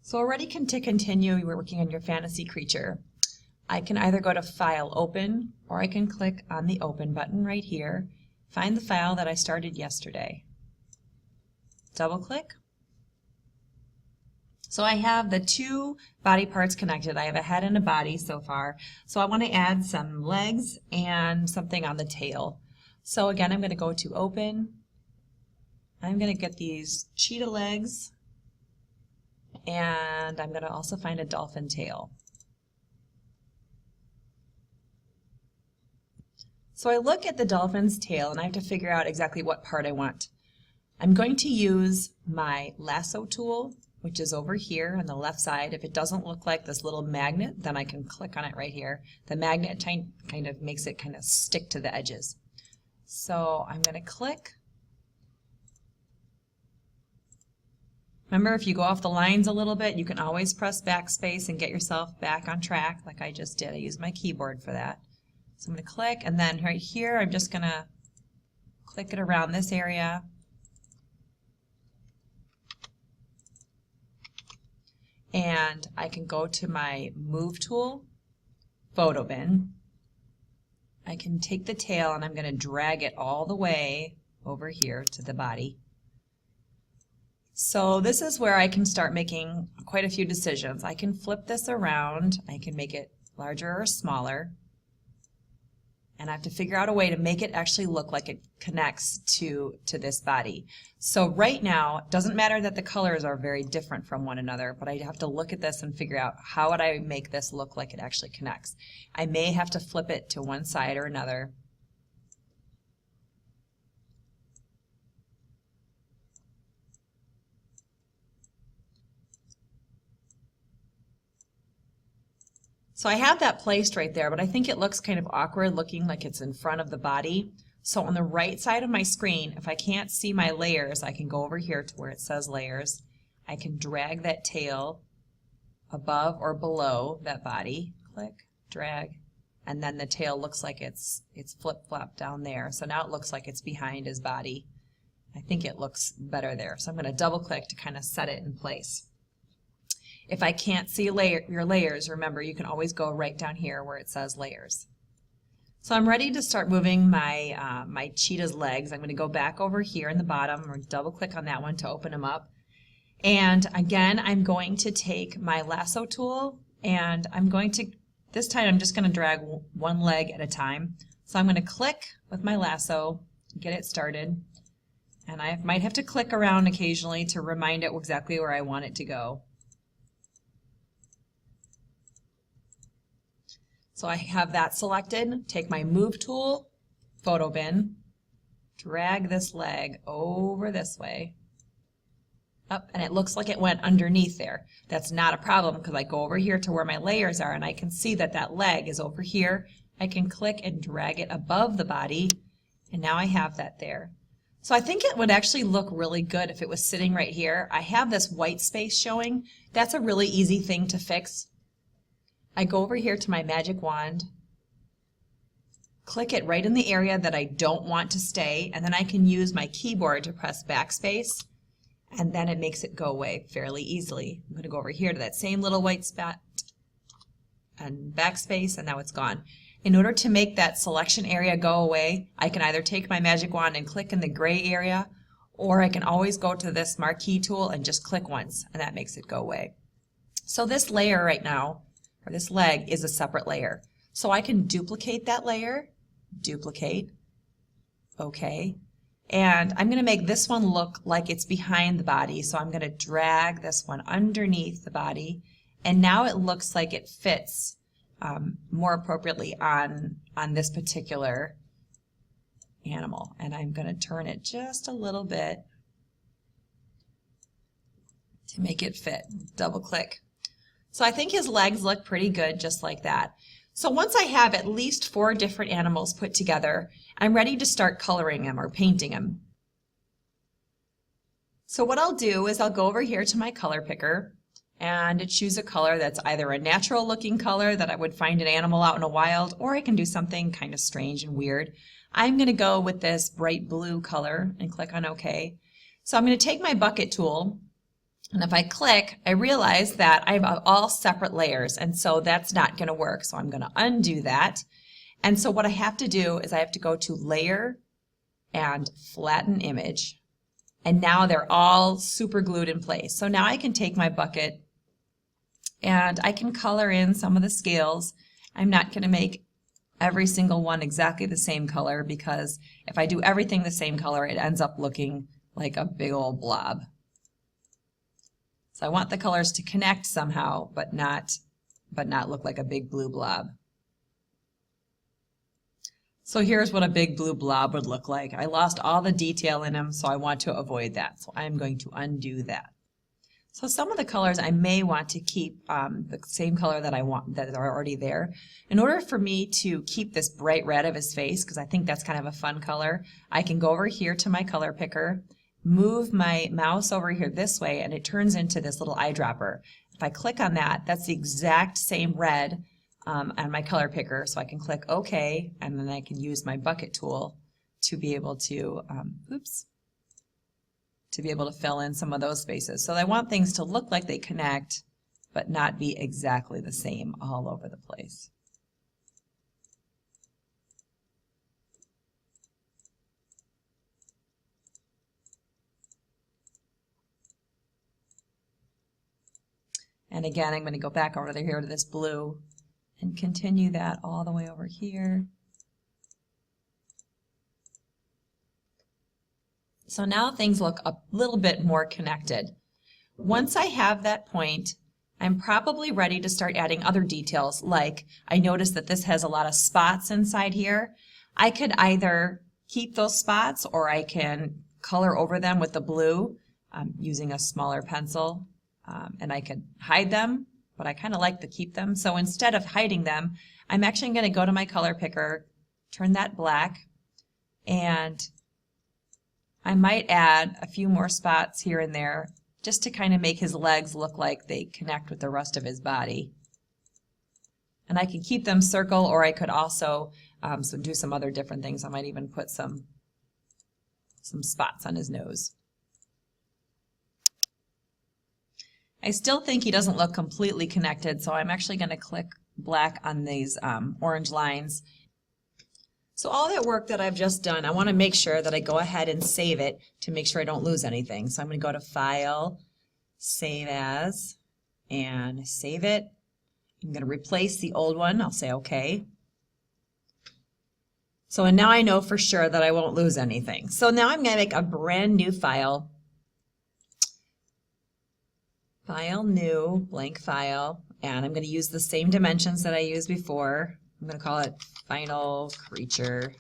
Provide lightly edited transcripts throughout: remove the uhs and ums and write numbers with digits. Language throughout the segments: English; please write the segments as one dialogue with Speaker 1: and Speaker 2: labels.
Speaker 1: So already to continue, you were working on your fantasy creature. I can either go to File, Open, or I can click on the Open button right here, find the file that I started yesterday. Double click. So I have the two body parts connected. I have a head and a body so far. So I want to add some legs and something on the tail. So again, I'm going to go to Open. I'm going to get these cheetah legs, and I'm going to also find a dolphin tail. So I look at the dolphin's tail and I have to figure out exactly what part I want. I'm going to use my lasso tool, which is over here on the left side. If it doesn't look like this little magnet, then I can click on it right here. The magnet kind of makes it kind of stick to the edges. So I'm going to click. Remember, if you go off the lines a little bit, you can always press backspace and get yourself back on track like I just did. I used my keyboard for that. So I'm going to click, and then right here I'm just going to click it around this area. And I can go to my Move tool, Photo Bin. I can take the tail and I'm going to drag it all the way over here to the body. So this is where I can start making quite a few decisions. I can flip this around, I can make it larger or smaller, and I have to figure out a way to make it actually look like it connects to this body. So right now, it doesn't matter that the colors are very different from one another, but I have to look at this and figure out how would I make this look like it actually connects. I may have to flip it to one side or another. So I have that placed right there, but I think it looks kind of awkward looking like it's in front of the body. So on the right side of my screen, if I can't see my layers, I can go over here to where it says layers. I can drag that tail above or below that body. Click, drag, and then the tail looks like it's flip-flopped down there. So now it looks like it's behind his body. I think it looks better there. So I'm going to double click to kind of set it in place. If I can't see your layers, remember you can always go right down here where it says layers. So I'm ready to start moving my, my cheetah's legs. I'm going to go back over here in the bottom or double click on that one to open them up. And again, I'm going to take my lasso tool and I'm going to, this time I'm just going to drag one leg at a time. So I'm going to click with my lasso, get it started. And I might have to click around occasionally to remind it exactly where I want it to go. So I have that selected, take my Move tool, Photo Bin, drag this leg over this way, up, and it looks like it went underneath there. That's not a problem because I go over here to where my layers are and I can see that that leg is over here. I can click and drag it above the body, and now I have that there. So I think it would actually look really good if it was sitting right here. I have this white space showing. That's a really easy thing to fix. I go over here to my magic wand, click it right in the area that I don't want to stay, and then I can use my keyboard to press backspace, and then it makes it go away fairly easily. I'm going to go over here to that same little white spot and backspace, and now it's gone. In order to make that selection area go away, I can either take my magic wand and click in the gray area, or I can always go to this marquee tool and just click once, and that makes it go away. So this layer right now, or this leg, is a separate layer. So I can duplicate that layer, duplicate, okay, and I'm going to make this one look like it's behind the body. So I'm going to drag this one underneath the body, and now it looks like it fits more appropriately on this particular animal. And I'm going to turn it just a little bit to make it fit. Double click. So I think his legs look pretty good just like that. So once I have at least 4 different animals put together, I'm ready to start coloring them or painting them. So what I'll do is I'll go over here to my color picker and choose a color that's either a natural looking color that I would find an animal out in the wild, or I can do something kind of strange and weird. I'm going to go with this bright blue color and click on OK. So I'm going to take my bucket tool And if I click, I realize that I have all separate layers, and so that's not going to work. So I'm going to undo that. And so what I have to do is I have to go to Layer and Flatten Image. And now they're all super glued in place. So now I can take my bucket and I can color in some of the scales. I'm not going to make every single one exactly the same color, because if I do everything the same color, it ends up looking like a big old blob. So I want the colors to connect somehow, but not look like a big blue blob. So here's what a big blue blob would look like. I lost all the detail in them, so I want to avoid that. So I'm going to undo that. So some of the colors I may want to keep the same color that I want, that are already there. In order for me to keep this bright red of his face, because I think that's kind of a fun color, I can go over here to my color picker, move my mouse over here this way, and it turns into this little eyedropper. If I click on that, that's the exact same red on my color picker, so I can click OK, and then I can use my bucket tool to be able to, to be able to fill in some of those spaces. So I want things to look like they connect, but not be exactly the same all over the place. And again, I'm going to go back over here to this blue and continue that all the way over here. So now things look a little bit more connected. Once I have that point, I'm probably ready to start adding other details, like I notice that this has a lot of spots inside here. I could either keep those spots, or I can color over them with the blue using a smaller pencil, and I could hide them, but I kind of like to keep them. So instead of hiding them, I'm actually going to go to my color picker, turn that black, and I might add a few more spots here and there just to kind of make his legs look like they connect with the rest of his body. And I can keep them circle, or I could also do some other different things. I might even put some spots on his nose. I still think he doesn't look completely connected, so I'm actually going to click black on these orange lines. So all that work that I've just done, I want to make sure that I go ahead and save it to make sure I don't lose anything. So I'm going to go to File, Save As, and save it. I'm going to replace the old one. I'll say OK. So and now I know for sure that I won't lose anything. So now I'm going to make a brand new file. File, New, Blank File, and I'm going to use the same dimensions that I used before. I'm going to call it Final Creature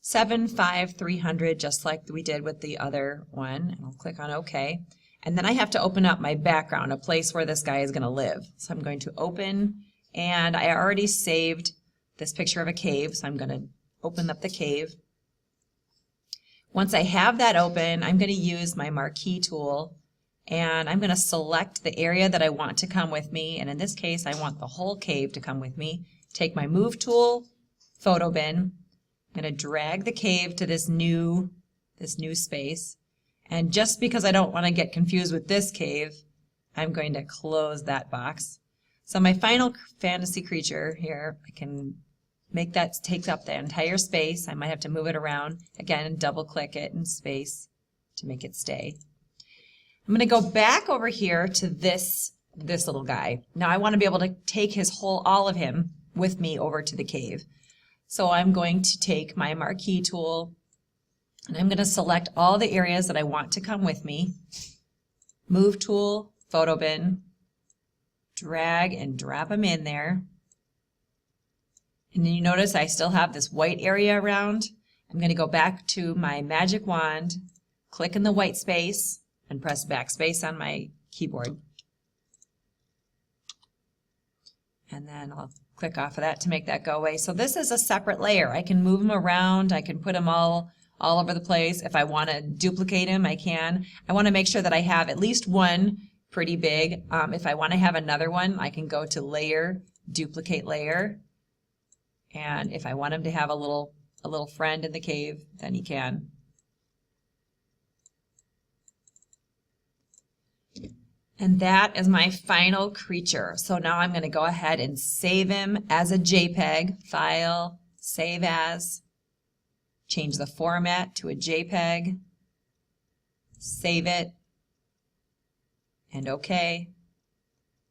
Speaker 1: 75300, just like we did with the other one. And I'll click on OK. And then I have to open up my background, a place where this guy is going to live. So I'm going to open, and I already saved this picture of a cave, so I'm going to open up the cave. Once I have that open, I'm going to use my marquee tool, and I'm going to select the area that I want to come with me. And in this case, I want the whole cave to come with me. Take my Move tool, Photo Bin. I'm going to drag the cave to this new space. And just because I don't want to get confused with this cave, I'm going to close that box. So my Final Fantasy creature here, I can make that take up the entire space. I might have to move it around. Again, double click it in space to make it stay. I'm going to go back over here to this little guy. Now I want to be able to take all of him with me over to the cave. So I'm going to take my marquee tool, and I'm going to select all the areas that I want to come with me. Move tool, Photo Bin, drag and drop them in there. And then you notice I still have this white area around. I'm going to go back to my magic wand, click in the white space, and press backspace on my keyboard. And then I'll click off of that to make that go away. So this is a separate layer. I can move them around. I can put them all over the place. If I want to duplicate them, I can. I want to make sure that I have at least one pretty big. If I want to have another one, I can go to Layer, Duplicate Layer. And if I want him to have a little friend in the cave, then he can. And that is my final creature. So now I'm going to go ahead and save him as a JPEG. File, save as, change the format to a JPEG, save it, and OK,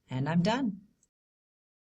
Speaker 1: and I'm done.